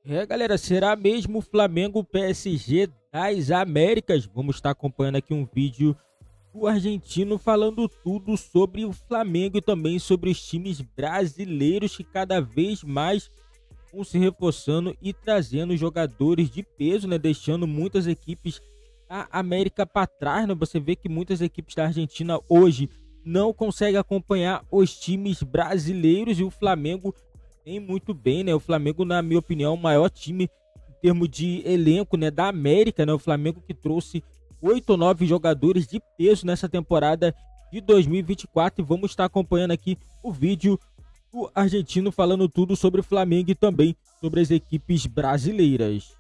Galera, será mesmo o Flamengo PSG das Américas? Vamos estar acompanhando aqui um vídeo do argentino falando tudo sobre o Flamengo e também sobre os times brasileiros que cada vez mais vão se reforçando e trazendo jogadores de peso, né? Deixando muitas equipes da América para trás, né? Você vê que muitas equipes da Argentina hoje não conseguem acompanhar os times brasileiros e o Flamengo tem muito bem, né? O Flamengo, na minha opinião, é o maior time em termos de elenco, né, da América, né? O Flamengo que trouxe 8 ou 9 jogadores de peso nessa temporada de 2024 e vamos estar acompanhando aqui o vídeo do argentino falando tudo sobre o Flamengo e também sobre as equipes brasileiras.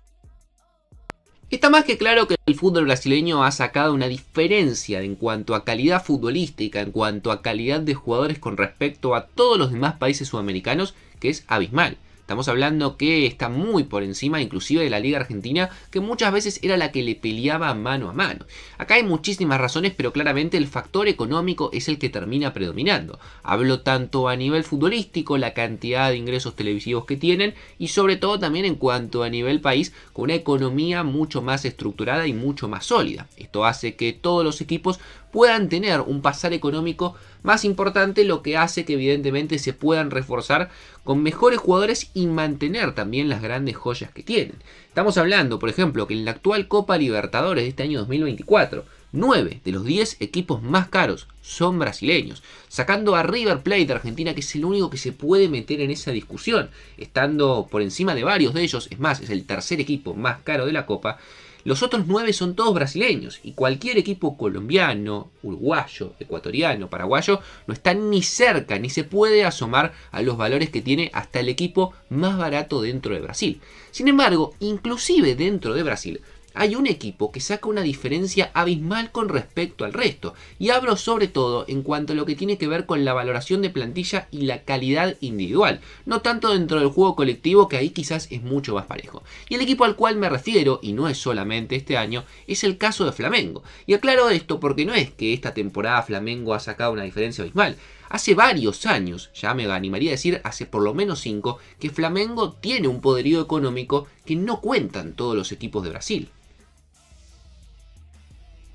Está más que claro que el fútbol brasileño ha sacado una diferencia en cuanto a calidad futbolística, en cuanto a calidad de jugadores con respecto a todos los demás países sudamericanos, que es abismal. Estamos hablando que está muy por encima inclusive de la Liga Argentina, que muchas veces era la que le peleaba mano a mano. Acá hay muchísimas razones, pero claramente el factor económico es el que termina predominando. Hablo tanto a nivel futbolístico, la cantidad de ingresos televisivos que tienen, y sobre todo también en cuanto a nivel país, con una economía mucho más estructurada y mucho más sólida. Esto hace que todos los equipos puedan tener un pasar económico más importante, lo que hace que evidentemente se puedan reforzar con mejores jugadores y mantener también las grandes joyas que tienen. Estamos hablando, por ejemplo, que en la actual Copa Libertadores de este año 2024, 9 de los 10 equipos más caros son brasileños, sacando a River Plate de Argentina, que es el único que se puede meter en esa discusión, estando por encima de varios de ellos. Es más, es el tercer equipo más caro de la Copa. Los otros 9 son todos brasileños, y cualquier equipo colombiano, uruguayo, ecuatoriano, paraguayo no está ni cerca, ni se puede asomar a los valores que tiene hasta el equipo más barato dentro de Brasil. Sin embargo, inclusive dentro de Brasil, hay un equipo que saca una diferencia abismal con respecto al resto, y hablo sobre todo en cuanto a lo que tiene que ver con la valoración de plantilla y la calidad individual, no tanto dentro del juego colectivo, que ahí quizás es mucho más parejo. Y el equipo al cual me refiero, y no es solamente este año, es el caso de Flamengo. Y aclaro esto porque no es que esta temporada Flamengo ha sacado una diferencia abismal. Hace varios años, ya me animaría a decir hace por lo menos 5, que Flamengo tiene un poderío económico que no cuentan todos los equipos de Brasil.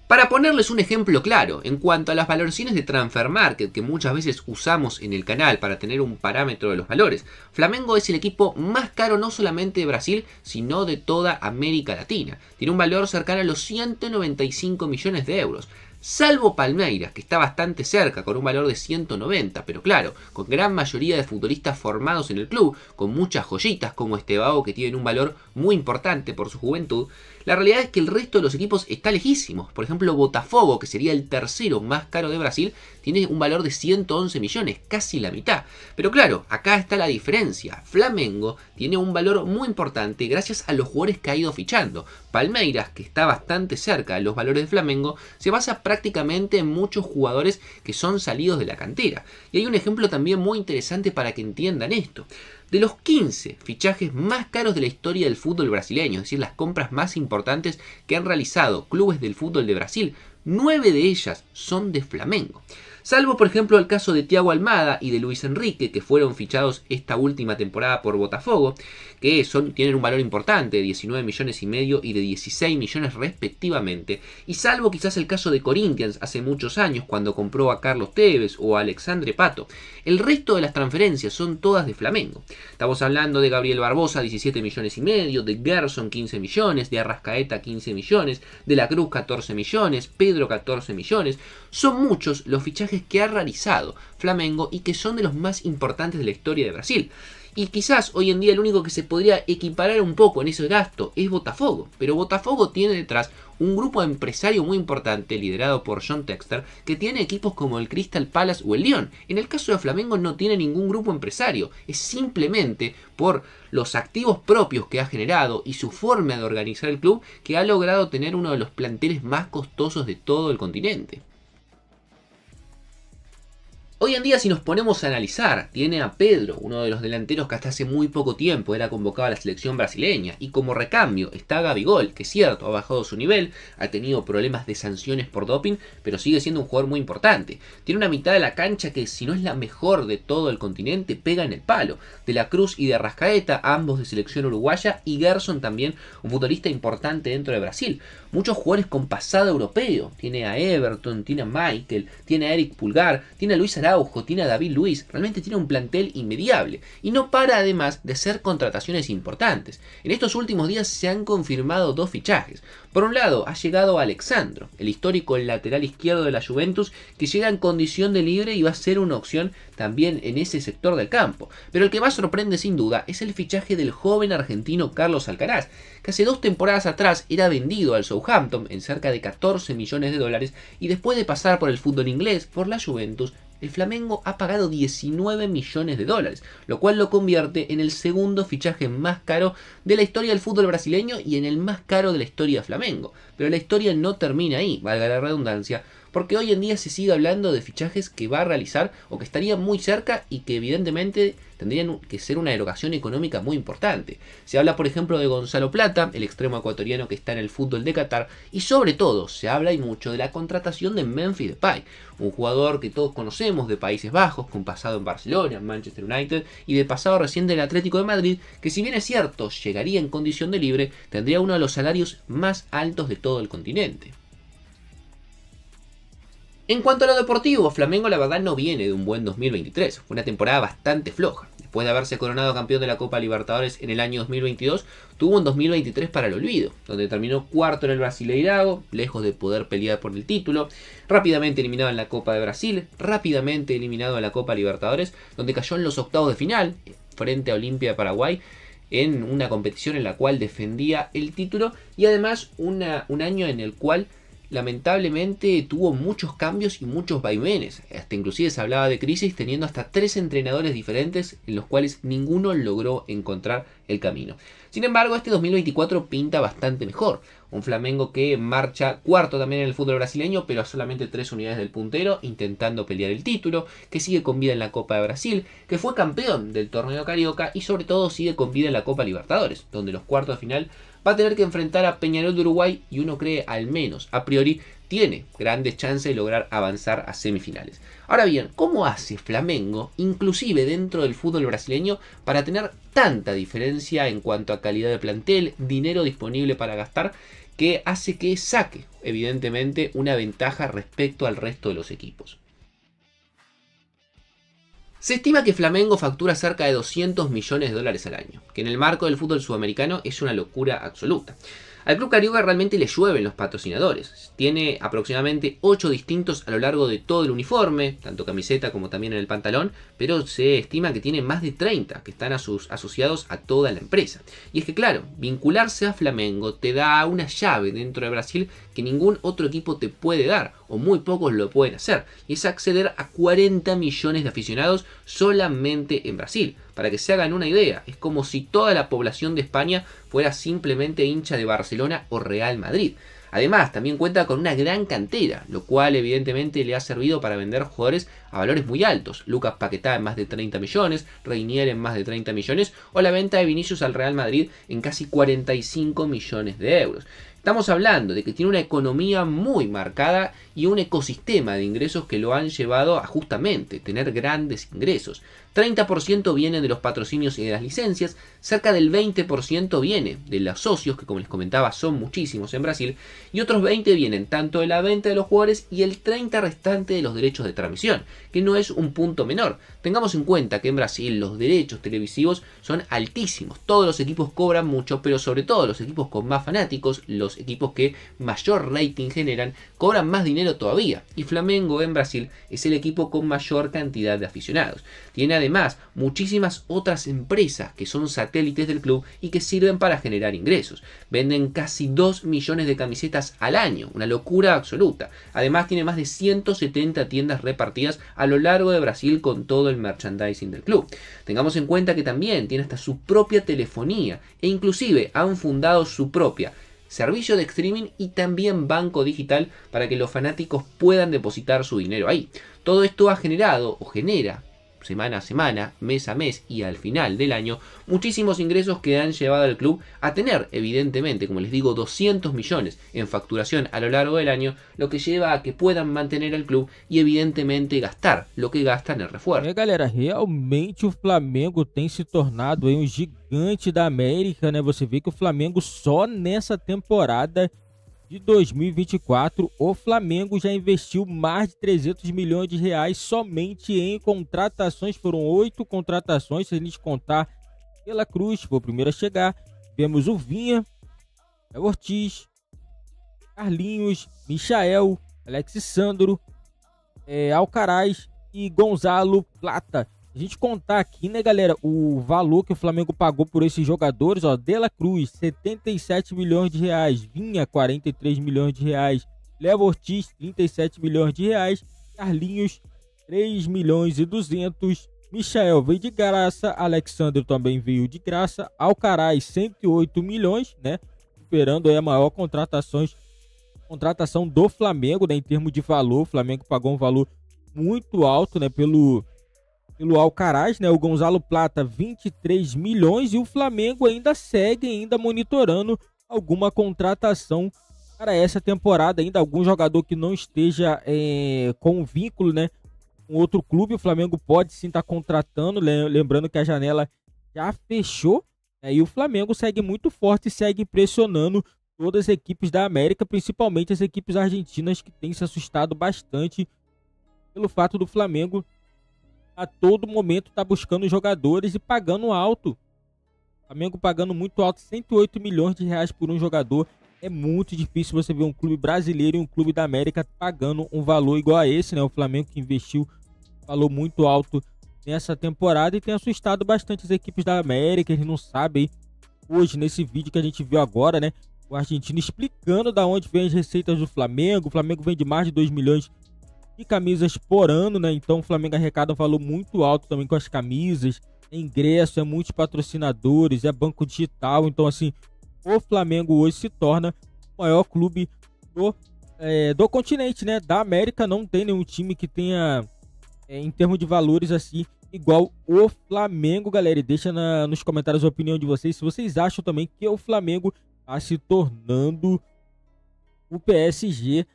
Para ponerles un ejemplo claro, en cuanto a las valoraciones de Transfer Market que muchas veces usamos en el canal para tener un parámetro de los valores, Flamengo es el equipo más caro no solamente de Brasil, sino de toda América Latina. Tiene un valor cercano a los 195 millones de euros. Salvo Palmeiras, que está bastante cerca, con un valor de 190, pero claro, con gran mayoría de futbolistas formados en el club, con muchas joyitas como Estevao, que tienen un valor muy importante por su juventud. La realidad es que el resto de los equipos está lejísimos. Por ejemplo, Botafogo, que sería el tercero más caro de Brasil, tiene un valor de 111 millones, casi la mitad. Pero claro, acá está la diferencia. Flamengo tiene un valor muy importante gracias a los jugadores que ha ido fichando. Palmeiras, que está bastante cerca de los valores de Flamengo, se basa prácticamente en muchos jugadores que son salidos de la cantera. Y hay un ejemplo también muy interesante para que entiendan esto. De los 15 fichajes más caros de la historia del fútbol brasileño, es decir, las compras más importantes que han realizado clubes del fútbol de Brasil, 9 de ellas son de Flamengo. Salvo por ejemplo el caso de Thiago Almada y de Luis Enrique, que fueron fichados esta última temporada por Botafogo, que tienen un valor importante de 19 millones y medio y de 16 millones respectivamente. Y salvo quizás el caso de Corinthians hace muchos años, cuando compró a Carlos Tevez o a Alexandre Pato, el resto de las transferencias son todas de Flamengo. Estamos hablando de Gabriel Barbosa, 17 millones y medio, de Gerson, 15 millones, de Arrascaeta, 15 millones, de La Cruz, 14 millones, Pedro, 14 millones. Son muchos los fichajes que ha realizado Flamengo y que son de los más importantes de la historia de Brasil. Y quizás hoy en día el único que se podría equiparar un poco en ese gasto es Botafogo. Pero Botafogo tiene detrás un grupo empresario muy importante liderado por John Textor, que tiene equipos como el Crystal Palace o el Lyon. En el caso de Flamengo no tiene ningún grupo empresario. Es simplemente por los activos propios que ha generado y su forma de organizar el club que ha logrado tener uno de los planteles más costosos de todo el continente. Hoy en día, si nos ponemos a analizar, tiene a Pedro, uno de los delanteros que hasta hace muy poco tiempo era convocado a la selección brasileña, y como recambio está Gabigol, que es cierto, ha bajado su nivel, ha tenido problemas de sanciones por doping, pero sigue siendo un jugador muy importante. Tiene una mitad de la cancha que, si no es la mejor de todo el continente, pega en el palo. De la Cruz y de Arrascaeta, ambos de selección uruguaya, y Gerson también, un futbolista importante dentro de Brasil. Muchos jugadores con pasado europeo, tiene a Everton, tiene a Michael, tiene a Eric Pulgar, tiene a Luis Araujo, tiene a David Luiz, realmente tiene un plantel inmediable y no para además de hacer contrataciones importantes. En estos últimos días se han confirmado dos fichajes. Por un lado ha llegado Alexandro, el histórico lateral izquierdo de la Juventus, que llega en condición de libre y va a ser una opción también en ese sector del campo. Pero el que más sorprende sin duda es el fichaje del joven argentino Carlos Alcaraz, que hace 2 temporadas atrás era vendido al Southampton en cerca de 14 millones de dólares y después de pasar por el fútbol inglés, por la Juventus, el Flamengo ha pagado 19 millones de dólares, lo cual lo convierte en el segundo fichaje más caro de la historia del fútbol brasileño y en el más caro de la historia de Flamengo. Pero la historia no termina ahí, valga la redundancia, porque hoy en día se sigue hablando de fichajes que va a realizar o que estarían muy cerca y que evidentemente tendrían que ser una erogación económica muy importante. Se habla, por ejemplo, de Gonzalo Plata, el extremo ecuatoriano que está en el fútbol de Qatar, y sobre todo se habla y mucho de la contratación de Memphis Depay, un jugador que todos conocemos de Países Bajos, con pasado en Barcelona, en Manchester United y de pasado reciente del Atlético de Madrid, que si bien es cierto llegaría en condición de libre, tendría uno de los salarios más altos de todo el continente. En cuanto a lo deportivo, Flamengo la verdad no viene de un buen 2023, fue una temporada bastante floja. Después de haberse coronado campeón de la Copa Libertadores en el año 2022, tuvo un 2023 para el olvido, donde terminó cuarto en el Brasileirao, lejos de poder pelear por el título, rápidamente eliminado en la Copa de Brasil, rápidamente eliminado en la Copa Libertadores, donde cayó en los octavos de final, frente a Olimpia de Paraguay, en una competición en la cual defendía el título, y además un año en el cual lamentablemente tuvo muchos cambios y muchos vaivenes, hasta inclusive se hablaba de crisis, teniendo hasta 3 entrenadores diferentes en los cuales ninguno logró encontrar el camino. Sin embargo, este 2024 pinta bastante mejor. Un Flamengo que marcha cuarto también en el fútbol brasileño, pero a solamente 3 unidades del puntero, intentando pelear el título, que sigue con vida en la Copa de Brasil, que fue campeón del torneo carioca y sobre todo sigue con vida en la Copa Libertadores, donde los cuartos de final va a tener que enfrentar a Peñarol de Uruguay y uno cree, al menos a priori, tiene grandes chances de lograr avanzar a semifinales. Ahora bien, ¿cómo hace Flamengo, inclusive dentro del fútbol brasileño, para tener tanta diferencia en cuanto a calidad de plantel, dinero disponible para gastar, que hace que saque, evidentemente, una ventaja respecto al resto de los equipos? Se estima que Flamengo factura cerca de 200 millones de dólares al año, que en el marco del fútbol sudamericano es una locura absoluta. Al club carioca realmente le llueven los patrocinadores. Tiene aproximadamente 8 distintos a lo largo de todo el uniforme, tanto camiseta como también en el pantalón, pero se estima que tiene más de 30 que están asociados a toda la empresa. Y es que claro, vincularse a Flamengo te da una llave dentro de Brasil que ningún otro equipo te puede dar, o muy pocos lo pueden hacer, y es acceder a 40 millones de aficionados solamente en Brasil. Para que se hagan una idea, es como si toda la población de España fuera simplemente hincha de Barcelona o Real Madrid. Además, también cuenta con una gran cantera, lo cual evidentemente le ha servido para vender jugadores a valores muy altos. Lucas Paquetá en más de 30 millones, Reinier en más de 30 millones, o la venta de Vinicius al Real Madrid en casi 45 millones de euros. Estamos hablando de que tiene una economía muy marcada y un ecosistema de ingresos que lo han llevado a justamente tener grandes ingresos. 30% viene de los patrocinios y de las licencias, cerca del 20% viene de los socios, que como les comentaba son muchísimos en Brasil, y otros 20 vienen tanto de la venta de los jugadores y el 30% restante de los derechos de transmisión, que no es un punto menor. Tengamos en cuenta que en Brasil los derechos televisivos son altísimos, todos los equipos cobran mucho, pero sobre todo los equipos con más fanáticos, los equipos que mayor rating generan, cobran más dinero todavía, y Flamengo en Brasil es el equipo con mayor cantidad de aficionados. Tiene además muchísimas otras empresas que son satélites del club y que sirven para generar ingresos. Venden casi 2 millones de camisetas al año, una locura absoluta. Además tiene más de 170 tiendas repartidas a lo largo de Brasil con todo el merchandising del club. Tengamos en cuenta que también tiene hasta su propia telefonía e inclusive han fundado su propia servicio de streaming y también banco digital para que los fanáticos puedan depositar su dinero ahí. Todo esto ha generado o genera semana a semana, mes a mes y al final del año muchísimos ingresos que han llevado al club a tener evidentemente, como les digo, 200 millones en facturación a lo largo del año, lo que lleva a que puedan mantener al club e evidentemente gastar lo que gastan en refuerzo. Galera, realmente o Flamengo tem se tornado aí gigante da América, né? Você vê que o Flamengo só nessa temporada de 2024, o Flamengo já investiu mais de 300 milhões de reais somente em contratações. Foram 8 contratações, se a gente contar pela Cruz, foi o primeiro a chegar. Vemos o Vinha, o Ortiz, Carlinhos, Michael, Alexis Sandro, Alcaraz e Gonzalo Plata. A gente contar aqui, né, galera, o valor que o Flamengo pagou por esses jogadores, ó, De La Cruz, 77 milhões de reais, Vinha, 43 milhões de reais, Léo Ortiz, 37 milhões de reais, Carlinhos, 3 milhões e 200, Michael veio de graça, Alexandre também veio de graça, Alcaraz, 108 milhões, né, superando aí a maior contratação do Flamengo, né, em termos de valor. O Flamengo pagou um valor muito alto, né, pelo Alcaraz, né? O Gonzalo Plata, 23 milhões, e o Flamengo ainda segue monitorando alguma contratação para essa temporada, ainda algum jogador que não esteja com vínculo, né, com outro clube. O Flamengo pode sim estar contratando, lembrando que a janela já fechou, né, e o Flamengo segue muito forte e segue impressionando todas as equipes da América, principalmente as equipes argentinas, que têm se assustado bastante pelo fato do Flamengo a todo momento tá buscando jogadores e pagando alto. O Flamengo pagando muito alto, 108 milhões de reais por um jogador. É muito difícil você ver um clube brasileiro e um clube da América pagando um valor igual a esse, né? O Flamengo que investiu valor muito alto nessa temporada e tem assustado bastante as equipes da América. Eles não sabem. Hoje, nesse vídeo que a gente viu agora, né, o argentino explicando da onde vem as receitas do Flamengo. O Flamengo vende mais de 2 milhões de camisas por ano, né? Então o Flamengo arrecada um valor muito alto também com as camisas, ingresso, muitos patrocinadores, banco digital. Então, assim, o Flamengo hoje se torna o maior clube do continente, né? Da América. Não tem nenhum time que tenha, em termos de valores, assim, igual o Flamengo, galera. E deixa nos comentários a opinião de vocês, se vocês acham também que o Flamengo está se tornando o PSG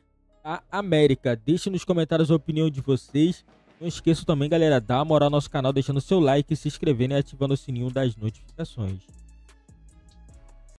a América. Deixe nos comentários a opinião de vocês. Não esqueça também, galera, dar uma moral ao nosso canal, deixando seu like, se inscrevendo e ativando o sininho das notificações.